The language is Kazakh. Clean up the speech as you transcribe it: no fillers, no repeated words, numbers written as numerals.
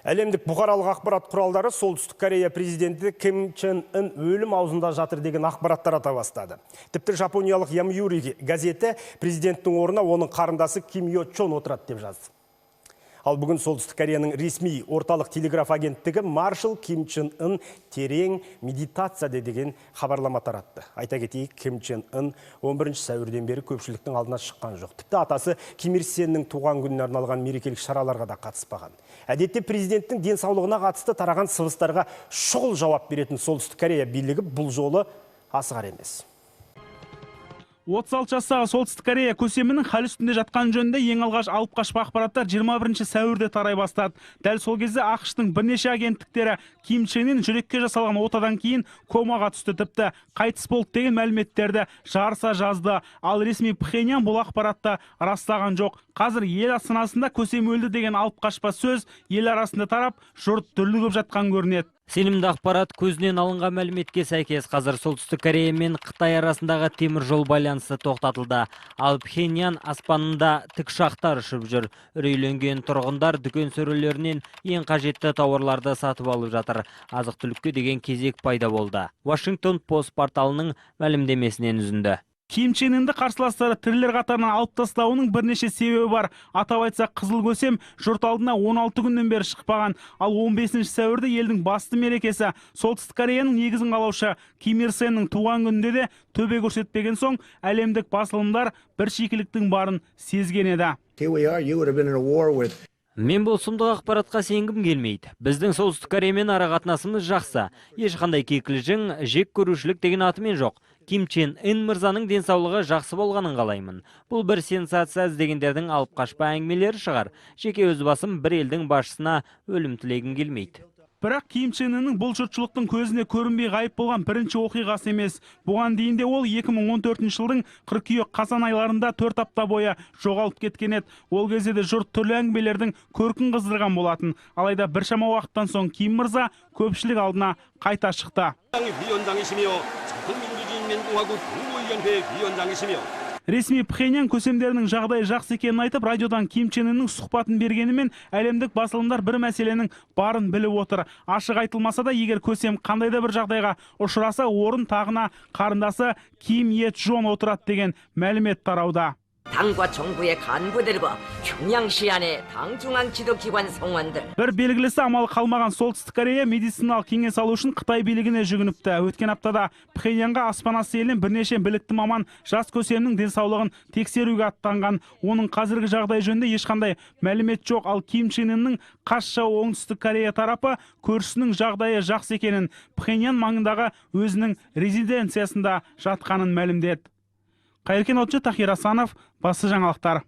Әлемдік бұқаралық ақпарат құралдары Солтүстік Корея президенті Ким Чен Ын өлім аузында жатыр деген ақпараттар ата бастады. Тіпті жапониялық Ямиури газеті президенттің орнына оның қарындасы Ким Йо Чон отырады деп жазды. Ал бүгін Солтүстік Кореяның ресми орталық телеграф агенттігі маршал Ким Чен Ын терең медитация деген хабарлама таратты. Айта кетейік, Ким Чен Ын 11 сәуірден бері көпшіліктің алдына шыққан жоқ. Тіпті атасы Ким Ир Сеннің туған күніне арналған мерекелік шараларға да қатыспаған. Әдетте президенттің денсаулығына қатысты тараған сыбыстарға шұғыл жауап беретін Солтүстік Корея билігі бұл жолы асығар емес. 36 жастағы Солтүстік Корея көсемінің хал үстінде жатқан жөнінде ең алғаш алып қашпа ақпараттар 21 сәуірде тарай бастады. Дәл сол кезде ақш-тың бірнеше агенттіктері Ким Чен Ын жүрекке жасалған отадан кейін комаға түсті, тіпті қайтыс болды деген мәліметтерді жарыса жазды. Ал ресми Пхеньян бұл ақпаратты растаған жоқ. Қазір ел астанасында көсем өлді деген алып қашпа сөз ел арасында тарап, жұрт дүрлігіп жатқан көрінеді. Сенімді ақпарат көзінен алынған мәліметке сәйкес қазір Солтүстік Корея мен Қытай арасындағы темір жол байланысы тоқтатылды. Ал Пхеньян аспанында тікұшақтар ұшып жүр. Үрейленген тұрғындар дүкен сөрелерінен ең қажетті тауарларды сатып алып жатыр. Азық-түлікке деген кезек пайда болды. Washington Post порталының мәлімдемесінен үзінді. Ким Чен Ынды қарсыластары тірілер қатарынан алып тастауының бірнеше себебі бар. Атап айтсақ, қызыл көсем жұрт алдына 16 күннен бері шықпаған. Ал 15 сәуірде елдің басты мерекесі Солтүстік Кореяның негізін қалаушы Ким Ир Сеннің туған күнінде де төбе көрсетпеген соң, әлемдік басылымдар бір шикіліктің барын сезген еді. Мен бұл сұмдық ақпаратқа сенгім келмейді. Біздің Солтүстік Кореямен арақатынасымыз жақсы. Ешқандай кекілжің, жек көрушілік деген атымен жоқ. Ким Чен Ын мырзаның денсаулығы жақсы болғанын қалаймын. Бұл бір сенсация іздегендердің алып қашпа әңгімелері шығар. Жеке өз басым бір елдің басшысына өлім тілегім келмейді. Бірақ Ким Чен Ынның бұл жұртшылықтың көзіне көрінбей ғайып болған бірінші оқиғасы емес. Бұған дейін де ол 2014 жылдың қыркүйек-қазан айларында 4 апта бойы жоғалып кеткен еді. Ол кезде де жұрт түрлі әңгімелердің көркін қыздырған болатын. Алайда біршама уақыттан соң Ким мырза көпшілік алдына қайта шықты. Ресми Пхеньян көсемдерінің жағдайы жақсы екенін айтып, радиодан Ким Чен Ынның сұхбатын бергенімен әлемдік басылымдар бір мәселенің барын біліп отыр. Ашық айтылмаса да, егер көсем қандай да бір жағдайға ұшыраса, орын тағына қарындасы Ким Йо Чон отырады деген мәлімет тарауда. 당과 정부의 간부들과 평양시안의 당중앙 지도기관 성원들. Bir белгілісі амалы қалмаған Солтүстік Корея медициналық кеңес алу үшін Қытай билігіне жүгініпті. Өткен аптада Пхеньянға аспан асты елінен бірнеше білікті маман жас көсемнің денсаулығын тексеруге аттанған. Оның қазіргі жағдай жөнінде ешқандай мәлімет жоқ. Ал Ким Чен Ынның қасша оңтүстік Корея тарапы көршісінің жағдайы жақсы екенін, Пхеньян маңындағы өзінің резиденциясында жатқанын мәлімдеді. Қайыркен Отчы, Тахир Асанов, Басты жаңалықтар.